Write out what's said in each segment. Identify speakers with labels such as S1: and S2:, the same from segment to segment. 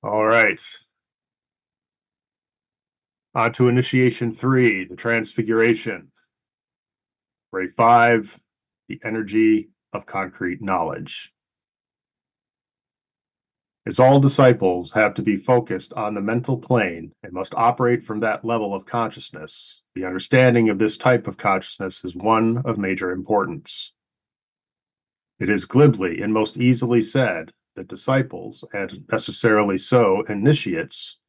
S1: All right. On to initiation 3, the Transfiguration. Ray 5, the energy of concrete knowledge. As all disciples have to be focused on the mental plane and must operate from that level of consciousness, the understanding of this type of consciousness is one of major importance. It is glibly and most easily said that disciples, and necessarily so initiates,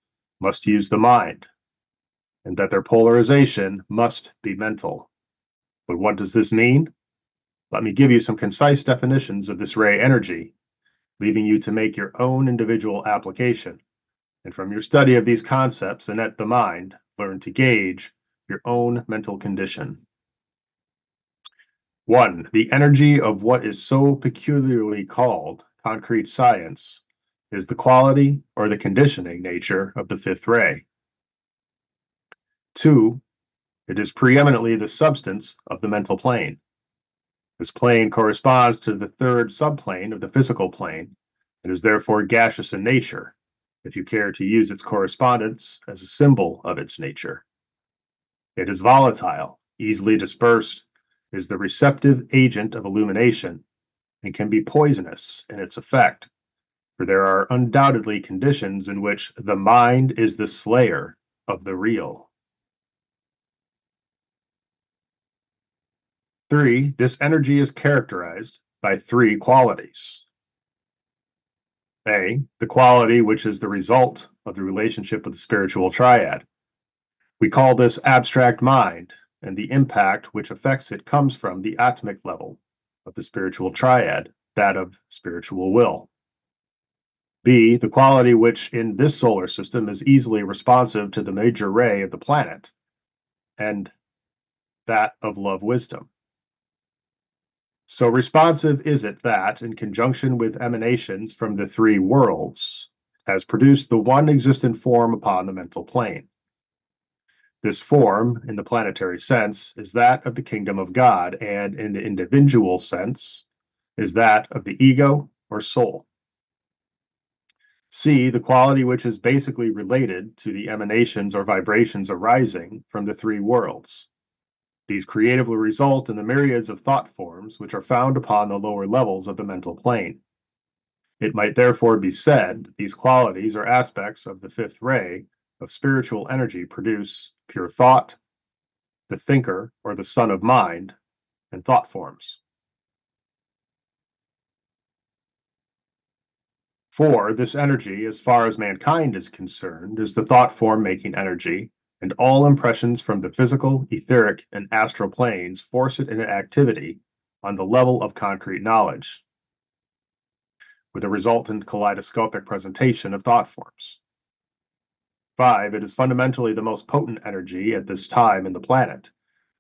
S1: must use the mind, and that their polarization must be mental. But what does this mean? Let me give you some concise definitions of this ray energy, leaving you to make your own individual application, and from your study of these concepts and at the mind, learn to gauge your own mental condition. 1. The energy of what is so peculiarly called concrete science is the quality or the conditioning nature of the fifth ray. 2. It is preeminently the substance of the mental plane. This plane corresponds to the third subplane of the physical plane and is therefore gaseous in nature, if you care to use its correspondence as a symbol of its nature. It is volatile, easily dispersed, is the receptive agent of illumination, and can be poisonous in its effect, for there are undoubtedly conditions in which the mind is the slayer of the real. 3. This energy is characterized by 3 qualities. A. The quality which is the result of the relationship with the spiritual triad. We call this abstract mind, and the impact which affects it comes from the atomic level of the spiritual triad, that of spiritual will. B. The quality which in this solar system is easily responsive to the major ray of the planet, and that of love wisdom. So responsive is it that, in conjunction with emanations from the 3 worlds, has produced the one existent form upon the mental plane. This form, in the planetary sense, is that of the kingdom of God, and in the individual sense, is that of the ego or soul. C. The quality which is basically related to the emanations or vibrations arising from the 3 worlds. These creatively result in the myriads of thought forms which are found upon the lower levels of the mental plane. It might therefore be said that these qualities or aspects of the fifth ray of spiritual energy produce pure thought, the thinker or the son of mind, and thought forms. 4. This energy, as far as mankind is concerned, is the thought form making energy, and all impressions from the physical, etheric, and astral planes force it into activity on the level of concrete knowledge, with a resultant kaleidoscopic presentation of thought forms. 5. It is fundamentally the most potent energy at this time in the planet,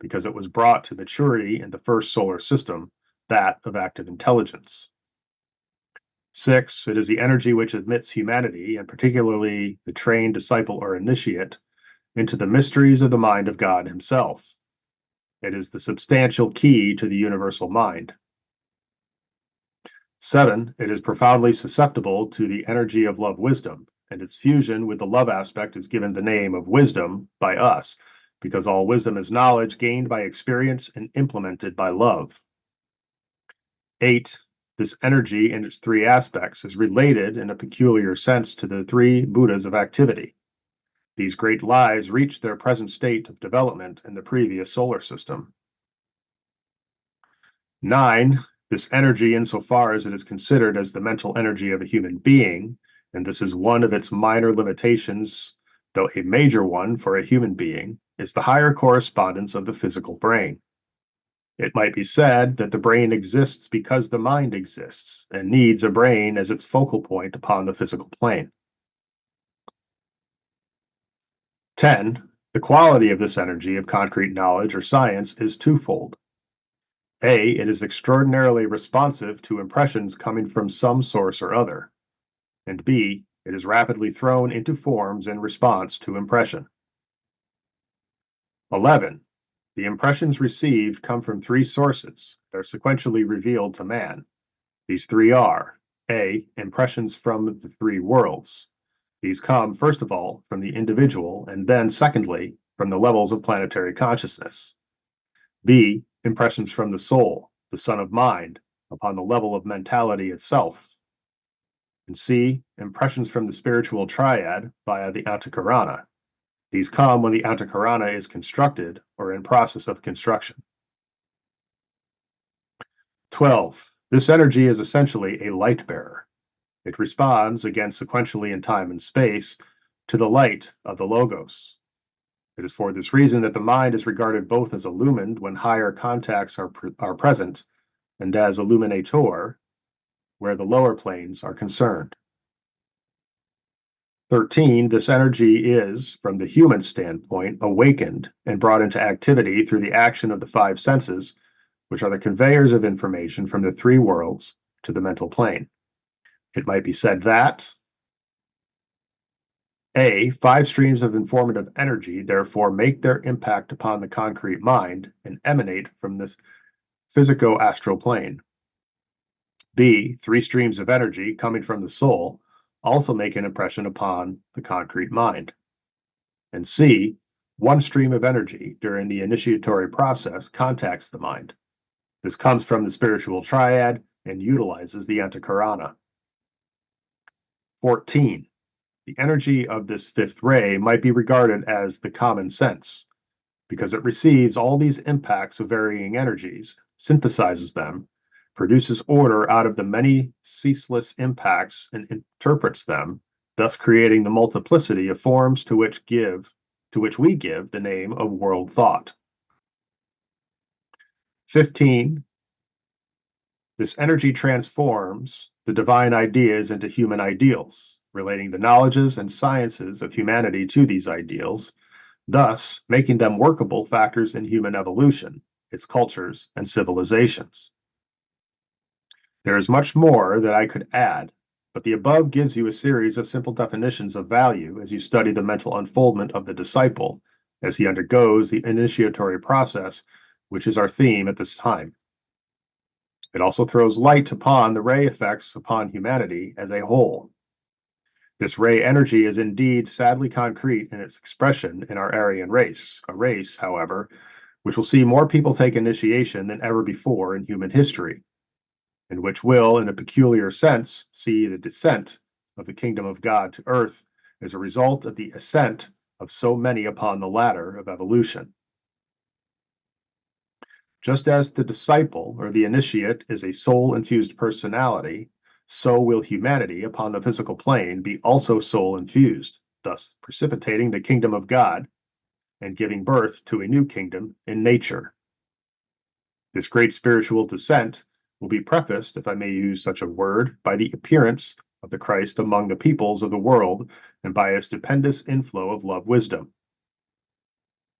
S1: because it was brought to maturity in the first solar system, that of active intelligence. 6. It is the energy which admits humanity, and particularly the trained disciple or initiate, into the mysteries of the mind of God himself. It is the substantial key to the universal mind. 7. It is profoundly susceptible to the energy of love wisdom, and its fusion with the love aspect is given the name of wisdom by us, because all wisdom is knowledge gained by experience and implemented by love. 8. This energy in its 3 aspects is related in a peculiar sense to the 3 Buddhas of activity. These great lives reached their present state of development in the previous solar system. 9. This energy, insofar as it is considered as the mental energy of a human being, and this is one of its minor limitations, though a major one for a human being, is the higher correspondence of the physical brain. It might be said that the brain exists because the mind exists, and needs a brain as its focal point upon the physical plane. 10. The quality of this energy of concrete knowledge or science is twofold. A. It is extraordinarily responsive to impressions coming from some source or other. And B. It is rapidly thrown into forms in response to impression. 11. The impressions received come from 3 sources that are sequentially revealed to man. These 3 are: A. Impressions from the 3 worlds. These come, first of all, from the individual, and then, secondly, from the levels of planetary consciousness. B. Impressions from the soul, the son of mind, upon the level of mentality itself. And C. Impressions from the spiritual triad via the Antakarana. These come when the Antakarana is constructed or in process of construction. 12. This energy is essentially a light bearer. It responds, again sequentially in time and space, to the light of the Logos. It is for this reason that the mind is regarded both as illumined when higher contacts are present and as illuminator where the lower planes are concerned. 13. This energy is, from the human standpoint, awakened and brought into activity through the action of the five senses, which are the conveyors of information from the three worlds to the mental plane. It might be said that A. Five streams of informative energy therefore make their impact upon the concrete mind and emanate from this physico-astral plane. B. Three streams of energy coming from the soul also make an impression upon the concrete mind. And C. One stream of energy during the initiatory process contacts the mind. This comes from the spiritual triad and utilizes the Antakarana. 14. The energy of this fifth ray might be regarded as the common sense, because it receives all these impacts of varying energies, synthesizes them, produces order out of the many ceaseless impacts, and interprets them, thus creating the multiplicity of forms to which we give the name of world thought. 15. This energy transforms the divine ideas into human ideals, relating the knowledges and sciences of humanity to these ideals, thus making them workable factors in human evolution, its cultures and civilizations. There is much more that I could add, but the above gives you a series of simple definitions of value as you study the mental unfoldment of the disciple as he undergoes the initiatory process, which is our theme at this time. It also throws light upon the ray effects upon humanity as a whole. This ray energy is indeed sadly concrete in its expression in our Aryan race, a race, however, which will see more people take initiation than ever before in human history, and which will, in a peculiar sense, see the descent of the kingdom of God to earth as a result of the ascent of so many upon the ladder of evolution. Just as the disciple or the initiate is a soul-infused personality, so will humanity upon the physical plane be also soul-infused, thus precipitating the kingdom of God and giving birth to a new kingdom in nature. This great spiritual descent will be prefaced, if I may use such a word, by the appearance of the Christ among the peoples of the world and by a stupendous inflow of love wisdom.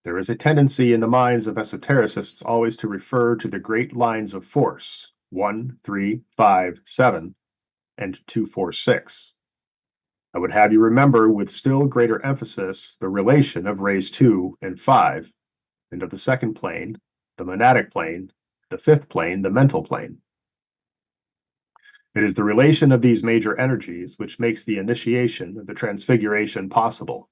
S1: There is a tendency in the minds of esotericists always to refer to the great lines of force 1, 3, 5, 7, and 2, 4, 6. I would have you remember with still greater emphasis the relation of rays 2 and 5, and of the second plane, the monadic plane, the fifth plane, the mental plane. It is the relation of these major energies which makes the initiation of the Transfiguration possible.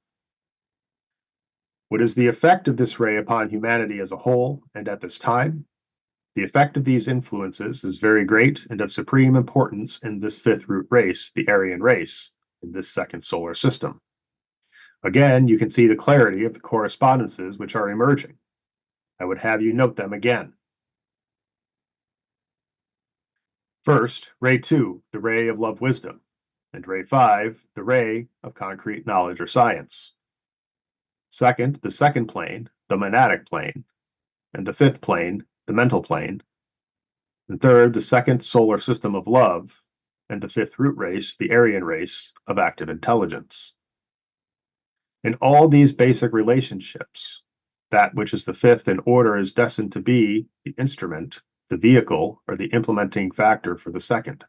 S1: What is the effect of this ray upon humanity as a whole and at this time? The effect of these influences is very great and of supreme importance in this fifth root race, the Aryan race, in this second solar system. Again, you can see the clarity of the correspondences which are emerging. I would have you note them again. First, ray 2, the ray of love wisdom, and ray 5, the ray of concrete knowledge or science. Second, the second plane, the monadic plane, and the fifth plane, the mental plane. And third, the second solar system of love, and the fifth root race, the Aryan race of active intelligence. In all these basic relationships, that which is the fifth in order is destined to be the instrument, the vehicle, or the implementing factor for the second.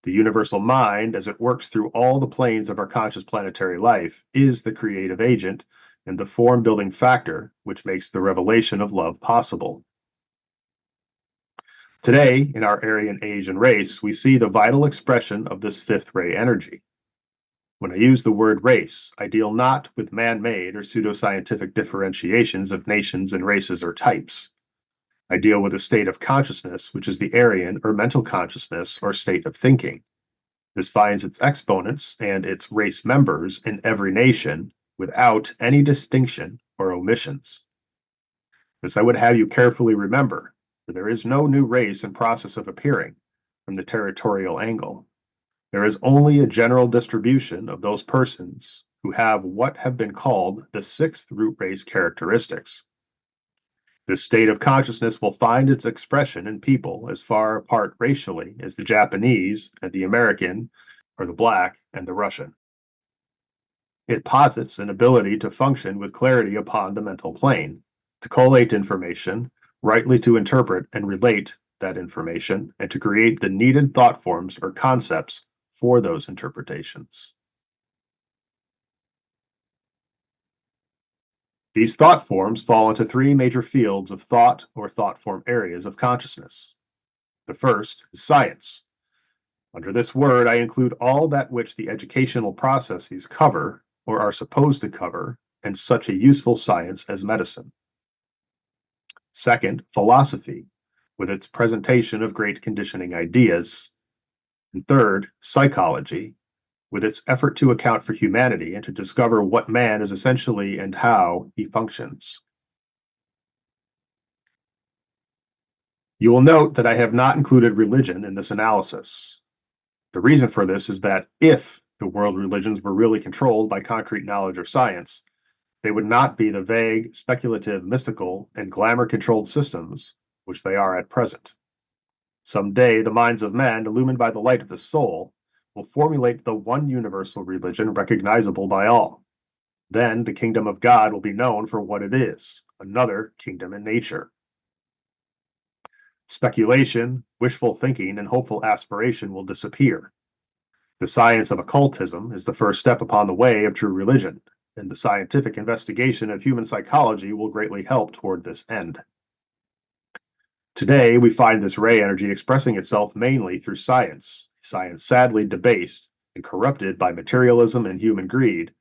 S1: The universal mind, as it works through all the planes of our conscious planetary life, is the creative agent and the form-building factor which makes the revelation of love possible. Today, in our Aryan age and race, we see the vital expression of this fifth ray energy. When I use the word race, I deal not with man-made or pseudoscientific differentiations of nations and races or types. I deal with a state of consciousness, which is the Aryan or mental consciousness or state of thinking. This finds its exponents and its race members in every nation without any distinction or omissions. This I would have you carefully remember, for there is no new race in process of appearing from the territorial angle. There is only a general distribution of those persons who have what have been called the sixth root race characteristics. This state of consciousness will find its expression in people as far apart racially as the Japanese and the American, or the Black and the Russian. It posits an ability to function with clarity upon the mental plane, to collate information, rightly to interpret and relate that information, and to create the needed thought forms or concepts for those interpretations. These thought forms fall into three major fields of thought or thought form areas of consciousness. The first is science. Under this word, I include all that which the educational processes cover or are supposed to cover in such a useful science as medicine. Second, philosophy, with its presentation of great conditioning ideas. And third, psychology, with its effort to account for humanity and to discover what man is essentially and how he functions. You will note that I have not included religion in this analysis. The reason for this is that if the world religions were really controlled by concrete knowledge or science, they would not be the vague, speculative, mystical, and glamour-controlled systems which they are at present. Someday, the minds of men, illumined by the light of the soul, will formulate the one universal religion recognizable by all. Then the kingdom of God will be known for what it is, another kingdom in nature. Speculation, wishful thinking, and hopeful aspiration will disappear. The science of occultism is the first step upon the way of true religion, and the scientific investigation of human psychology will greatly help toward this end. Today, we find this ray energy expressing itself mainly through science, science sadly debased and corrupted by materialism and human greed,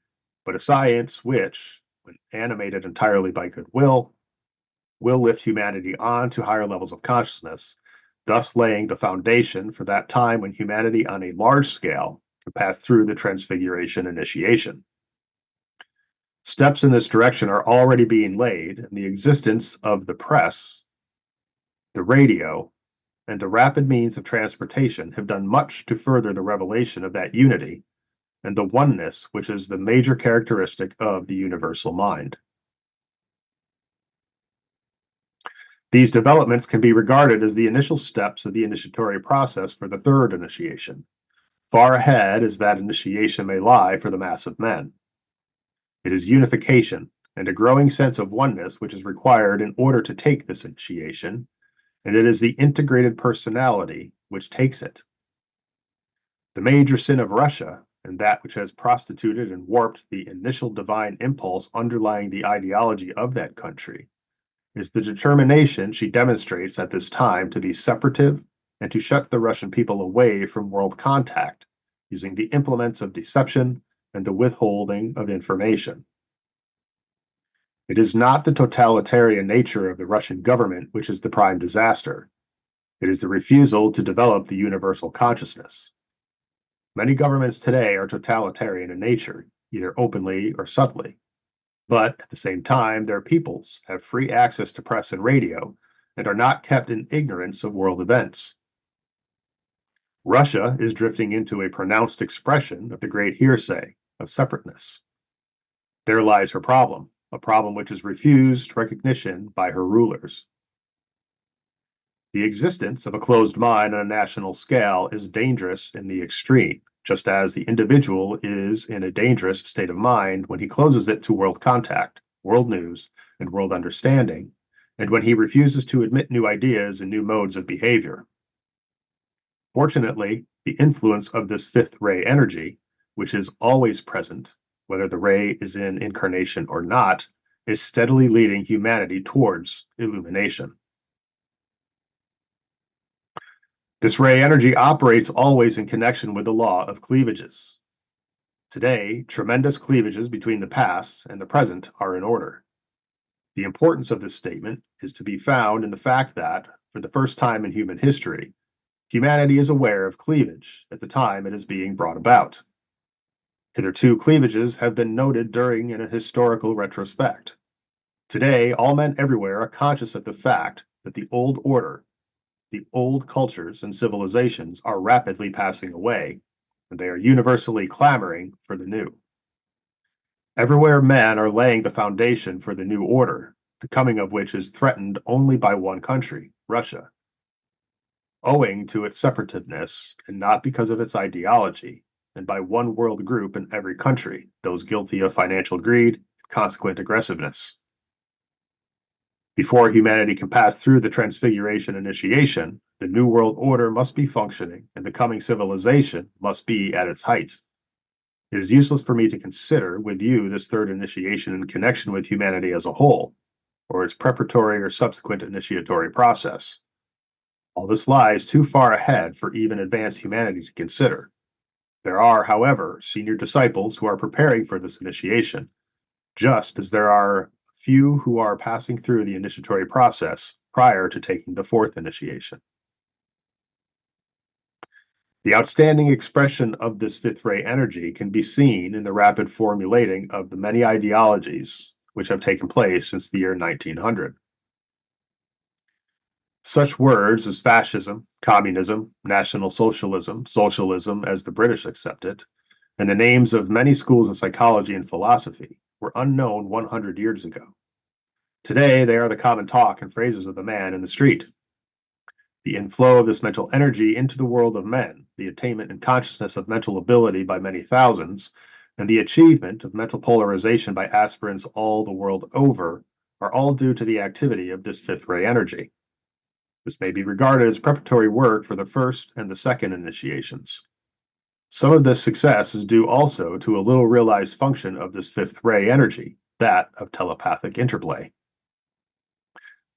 S1: but a science which, when animated entirely by goodwill, will lift humanity on to higher levels of consciousness, thus laying the foundation for that time when humanity on a large scale can pass through the Transfiguration initiation. Steps in this direction are already being laid, and the existence of the press, the radio, and the rapid means of transportation have done much to further the revelation of that unity and the oneness which is the major characteristic of the universal mind. These developments can be regarded as the initial steps of the initiatory process for the third initiation, far ahead as that initiation may lie for the mass of men. It is unification and a growing sense of oneness which is required in order to take this initiation, and it is the integrated personality which takes it. The major sin of Russia, and that which has prostituted and warped the initial divine impulse underlying the ideology of that country, is the determination she demonstrates at this time to be separative and to shut the Russian people away from world contact, using the implements of deception and the withholding of information. It is not the totalitarian nature of the Russian government which is the prime disaster. It is the refusal to develop the universal consciousness. Many governments today are totalitarian in nature, either openly or subtly. But at the same time, their peoples have free access to press and radio and are not kept in ignorance of world events. Russia is drifting into a pronounced expression of the great hearsay of separateness. There lies her problem, a problem which is refused recognition by her rulers. The existence of a closed mind on a national scale is dangerous in the extreme, just as the individual is in a dangerous state of mind when he closes it to world contact, world news, and world understanding, and when he refuses to admit new ideas and new modes of behavior. Fortunately, the influence of this fifth ray energy, which is always present, whether the ray is in incarnation or not, is steadily leading humanity towards illumination. This ray energy operates always in connection with the law of cleavages. Today, tremendous cleavages between the past and the present are in order. The importance of this statement is to be found in the fact that, for the first time in human history, humanity is aware of cleavage at the time it is being brought about. Hitherto, cleavages have been noted during a historical retrospect. Today, all men everywhere are conscious of the fact that the old order, the old cultures and civilizations are rapidly passing away, and they are universally clamoring for the new. Everywhere men are laying the foundation for the new order, the coming of which is threatened only by one country, Russia, owing to its separativeness and not because of its ideology, and by one world group in every country, those guilty of financial greed and consequent aggressiveness. Before humanity can pass through the Transfiguration initiation, the New World Order must be functioning and the coming civilization must be at its height. It is useless for me to consider with you this third initiation in connection with humanity as a whole, or its preparatory or subsequent initiatory process. All this lies too far ahead for even advanced humanity to consider. There are, however, senior disciples who are preparing for this initiation, just as there are few who are passing through the initiatory process prior to taking the fourth initiation. The outstanding expression of this fifth ray energy can be seen in the rapid formulating of the many ideologies which have taken place since the year 1900. Such words as fascism, communism, national socialism, socialism as the British accept it, and the names of many schools of psychology and philosophy were unknown 100 years ago. Today, they are the common talk and phrases of the man in the street. The inflow of this mental energy into the world of men, the attainment and consciousness of mental ability by many thousands, and the achievement of mental polarization by aspirants all the world over are all due to the activity of this fifth ray energy. This may be regarded as preparatory work for the first and the second initiations. Some of this success is due also to a little realized function of this fifth ray energy, that of telepathic interplay.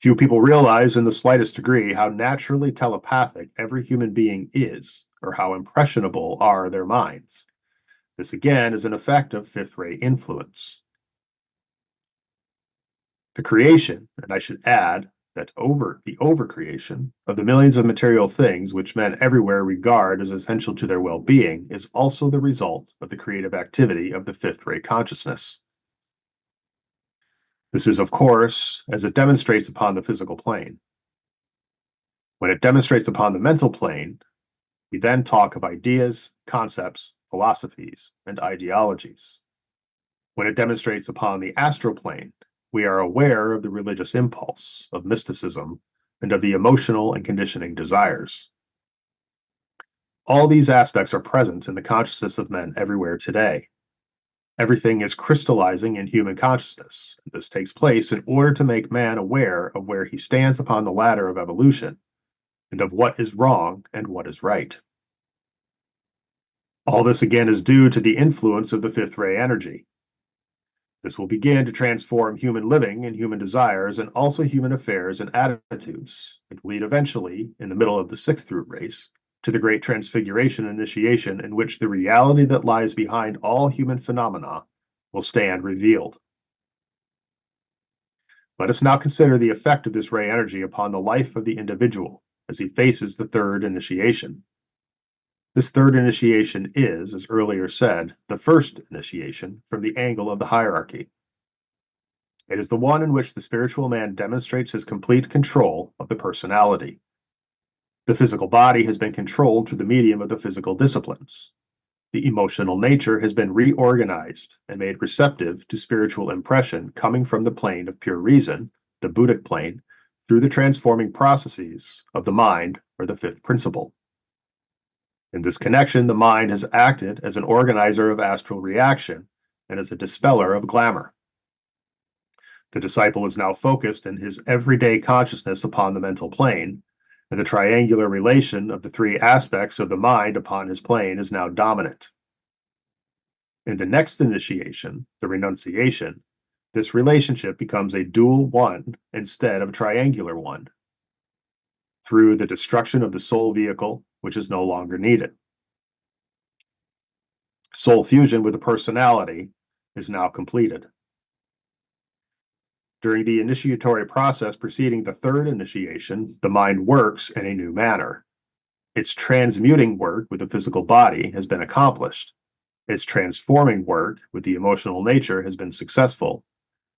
S1: Few people realize in the slightest degree how naturally telepathic every human being is, or how impressionable are their minds. This again is an effect of fifth ray influence. The creation, and I should add that the overcreation of the millions of material things which men everywhere regard as essential to their well-being, is also the result of the creative activity of the fifth ray consciousness. This is, of course, as it demonstrates upon the physical plane. When it demonstrates upon the mental plane, we then talk of ideas, concepts, philosophies, and ideologies. When it demonstrates upon the astral plane, we are aware of the religious impulse, of mysticism, and of the emotional and conditioning desires. All these aspects are present in the consciousness of men everywhere today. Everything is crystallizing in human consciousness. This takes place in order to make man aware of where he stands upon the ladder of evolution, and of what is wrong and what is right. All this again is due to the influence of the fifth ray energy. This will begin to transform human living and human desires, and also human affairs and attitudes, and lead eventually, in the middle of the sixth root race, to the great transfiguration initiation, in which the reality that lies behind all human phenomena will stand revealed. Let us now consider the effect of this ray energy upon the life of the individual as he faces the third initiation. This third initiation is, as earlier said, the first initiation from the angle of the hierarchy. It is the one in which the spiritual man demonstrates his complete control of the personality. The physical body has been controlled through the medium of the physical disciplines. The emotional nature has been reorganized and made receptive to spiritual impression coming from the plane of pure reason, the Buddhic plane, through the transforming processes of the mind, or the fifth principle. In this connection, the mind has acted as an organizer of astral reaction and as a dispeller of glamour. The disciple is now focused in his everyday consciousness upon the mental plane, and the triangular relation of the three aspects of the mind upon his plane is now dominant. In the next initiation, the renunciation, this relationship becomes a dual one instead of a triangular one, through the destruction of the soul vehicle, which is no longer needed. Soul fusion with the personality is now completed. During the initiatory process preceding the third initiation, the mind works in a new manner. Its transmuting work with the physical body has been accomplished. Its transforming work with the emotional nature has been successful.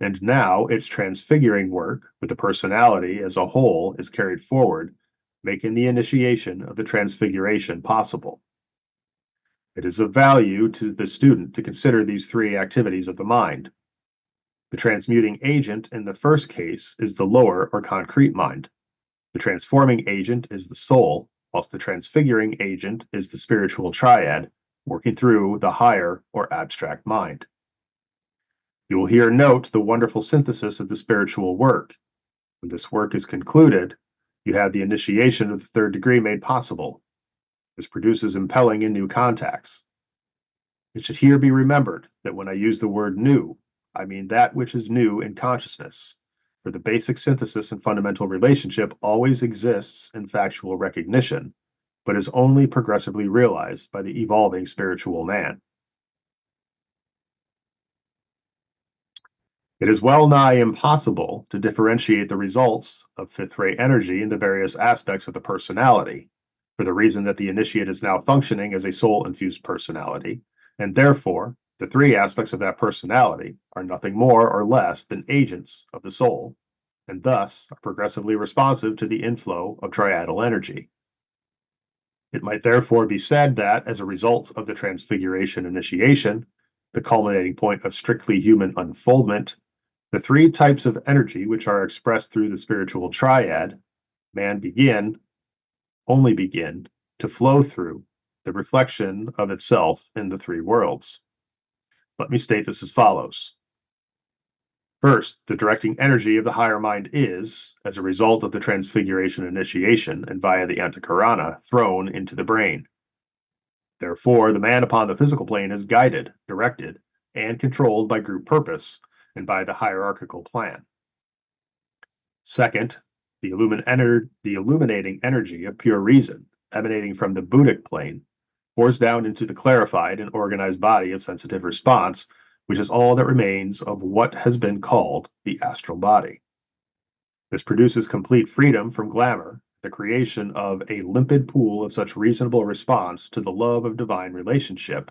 S1: And now its transfiguring work with the personality as a whole is carried forward, making the initiation of the transfiguration possible. It is of value to the student to consider these three activities of the mind. The transmuting agent in the first case is the lower or concrete mind. The transforming agent is the soul, whilst the transfiguring agent is the spiritual triad, working through the higher or abstract mind. You will here note the wonderful synthesis of the spiritual work. When this work is concluded, you have the initiation of the third degree made possible. This produces impelling and new contacts. It should here be remembered that when I use the word new, I mean that which is new in consciousness, for the basic synthesis and fundamental relationship always exists in factual recognition, but is only progressively realized by the evolving spiritual man. It is well nigh impossible to differentiate the results of fifth ray energy in the various aspects of the personality, for the reason that the initiate is now functioning as a soul infused personality, and therefore the three aspects of that personality are nothing more or less than agents of the soul, and thus are progressively responsive to the inflow of triadal energy. It might therefore be said that, as a result of the Transfiguration initiation, the culminating point of strictly human unfoldment, the three types of energy which are expressed through the spiritual triad, man only begin to flow through the reflection of itself in the three worlds. Let me state this as follows. First, the directing energy of the higher mind is, as a result of the Transfiguration initiation and via the Antakarana, thrown into the brain. Therefore, the man upon the physical plane is guided, directed, and controlled by group purpose and by the hierarchical plan. Second, the illuminating energy of pure reason, emanating from the Buddhic plane, pours down into the clarified and organized body of sensitive response, which is all that remains of what has been called the astral body. This produces complete freedom from glamour, the creation of a limpid pool of such reasonable response to the love of divine relationship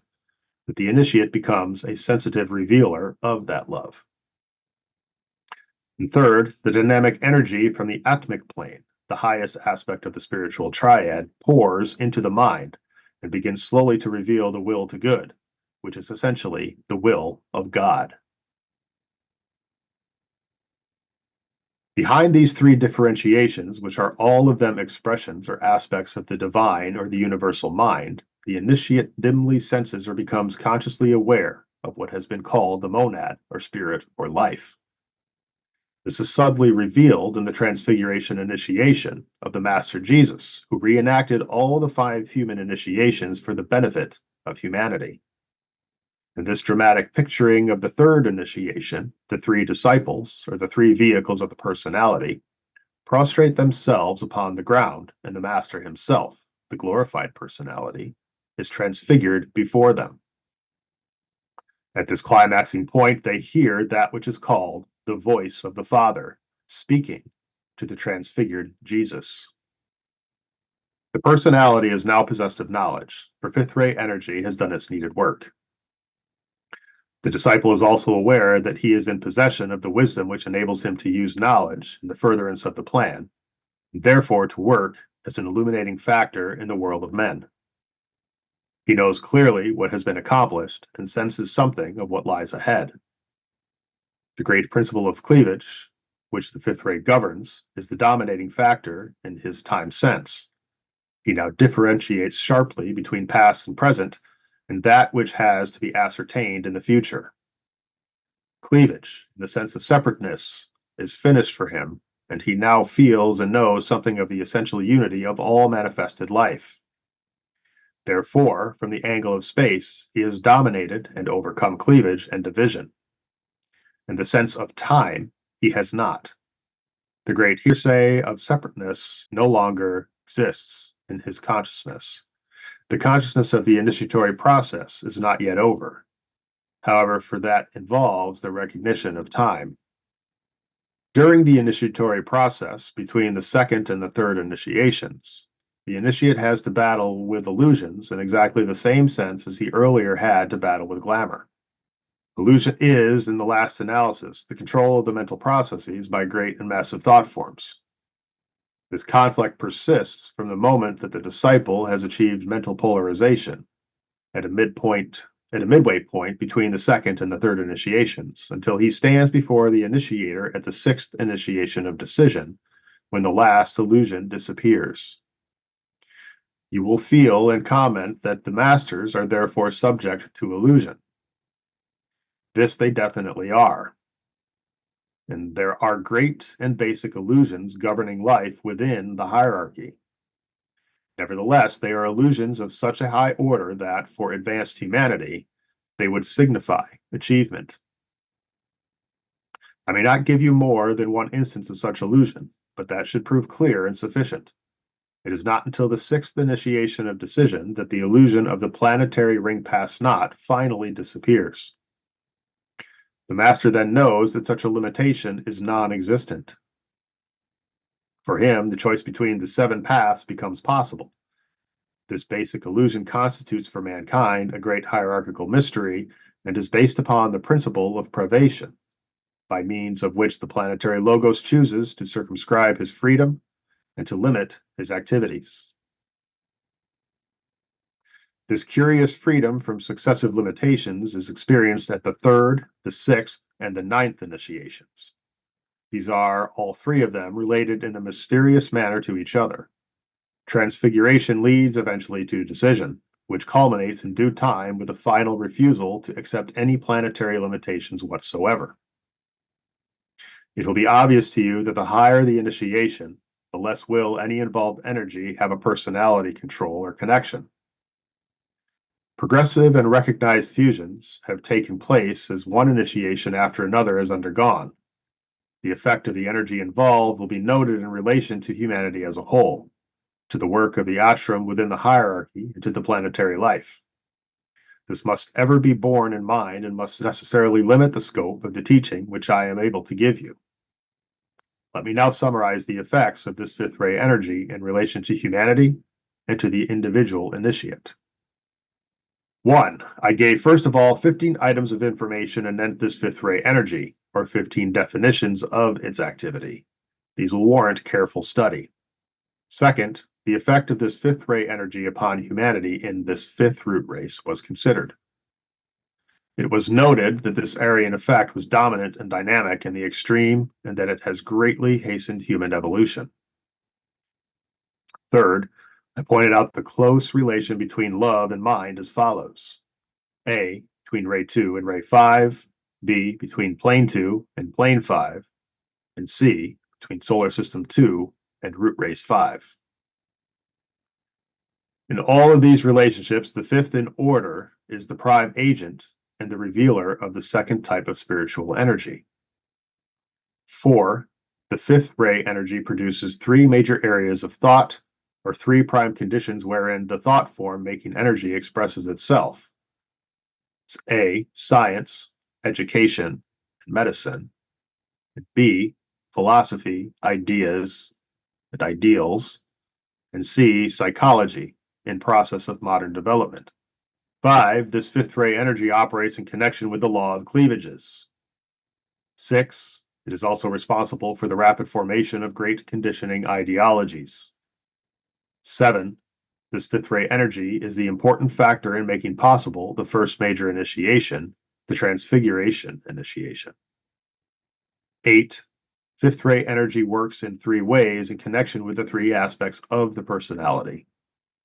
S1: that the initiate becomes a sensitive revealer of that love. And third, the dynamic energy from the atmic plane, the highest aspect of the spiritual triad, pours into the mind and begins slowly to reveal the will to good, which is essentially the will of God. Behind these three differentiations, which are all of them expressions or aspects of the divine or the universal mind, the initiate dimly senses or becomes consciously aware of what has been called the monad or spirit or life. This is subtly revealed in the Transfiguration initiation of the Master Jesus, who reenacted all the 5 human initiations for the benefit of humanity. In this dramatic picturing of the third initiation, the 3 disciples, or the 3 vehicles of the personality, prostrate themselves upon the ground, and the Master himself, the glorified personality, is transfigured before them. At this climaxing point, they hear that which is called the voice of the Father, speaking to the transfigured Jesus. The personality is now possessed of knowledge, for fifth ray energy has done its needed work. The disciple is also aware that he is in possession of the wisdom which enables him to use knowledge in the furtherance of the plan, and therefore to work as an illuminating factor in the world of men. He knows clearly what has been accomplished and senses something of what lies ahead. The great principle of cleavage, which the fifth ray governs, is the dominating factor in his time sense. He now differentiates sharply between past and present, and that which has to be ascertained in the future. Cleavage, in the sense of separateness, is finished for him, and he now feels and knows something of the essential unity of all manifested life. Therefore, from the angle of space, he has dominated and overcome cleavage and division. In the sense of time, he has not. The great hearsay of separateness no longer exists in his consciousness. The consciousness of the initiatory process is not yet over. However, for that involves the recognition of time. During the initiatory process between the second and the third initiations, the initiate has to battle with illusions in exactly the same sense as he earlier had to battle with glamour. Illusion is, in the last analysis, the control of the mental processes by great and massive thought forms. This conflict persists from the moment that the disciple has achieved mental polarization at a midway point between the second and the third initiations, until he stands before the initiator at the sixth initiation of decision, when the last illusion disappears. You will feel and comment that the masters are therefore subject to illusion. This they definitely are. And there are great and basic illusions governing life within the hierarchy. Nevertheless, they are illusions of such a high order that, for advanced humanity, they would signify achievement. I may not give you more than one instance of such illusion, but that should prove clear and sufficient. It is not until the sixth initiation of decision that the illusion of the planetary ring pass not finally disappears. The master then knows that such a limitation is non-existent. For him, the choice between the seven paths becomes possible. This basic illusion constitutes for mankind a great hierarchical mystery and is based upon the principle of privation, by means of which the planetary logos chooses to circumscribe his freedom and to limit his activities. This curious freedom from successive limitations is experienced at the third, the sixth, and the ninth initiations. These are, all three of them, related in a mysterious manner to each other. Transfiguration leads eventually to decision, which culminates in due time with a final refusal to accept any planetary limitations whatsoever. It will be obvious to you that the higher the initiation, the less will any involved energy have a personality control or connection. Progressive and recognized fusions have taken place as one initiation after another has undergone. The effect of the energy involved will be noted in relation to humanity as a whole, to the work of the ashram within the hierarchy, and to the planetary life. This must ever be borne in mind and must necessarily limit the scope of the teaching which I am able to give you. Let me now summarize the effects of this fifth ray energy in relation to humanity and to the individual initiate. 1. I gave first of all 15 items of information anent this fifth ray energy, or 15 definitions of its activity. These will warrant careful study. Second, the effect of this fifth ray energy upon humanity in this fifth root race was considered. It was noted that this Aryan effect was dominant and dynamic in the extreme, and that it has greatly hastened human evolution. Third, I pointed out the close relation between love and mind as follows: A, between ray 2 and ray 5, B, between plane 2 and plane 5, and C, between solar system 2 and root race 5. In all of these relationships, the fifth in order is the prime agent and the revealer of the second type of spiritual energy. 4. The fifth ray energy produces three major areas of thought, or three prime conditions wherein the thought form making energy expresses itself. It's A, science, education, and medicine. And B, philosophy, ideas, and ideals. And C, psychology, in process of modern development. 5. This fifth ray energy operates in connection with the law of cleavages. 6. It is also responsible for the rapid formation of great conditioning ideologies. 7. This fifth ray energy is the important factor in making possible the first major initiation, the Transfiguration initiation. 8. Fifth ray energy works in three ways in connection with the three aspects of the personality.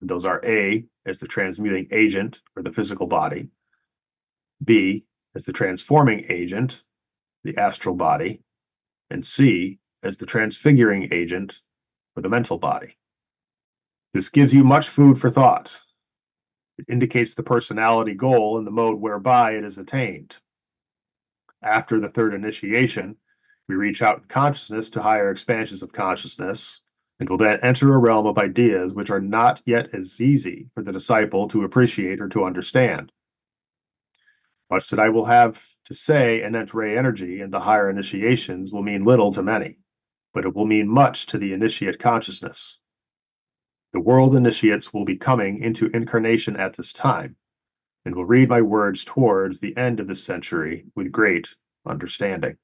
S1: Those are A, as the transmuting agent, or the physical body; B, as the transforming agent, the astral body; and C, as the transfiguring agent, or the mental body. This gives you much food for thought. It indicates the personality goal and the mode whereby it is attained. After the third initiation, we reach out in consciousness to higher expansions of consciousness, and will then enter a realm of ideas which are not yet as easy for the disciple to appreciate or to understand. Much that I will have to say anent ray energy and the higher initiations will mean little to many, but it will mean much to the initiate consciousness. The world initiates will be coming into incarnation at this time, and will read my words towards the end of this century with great understanding.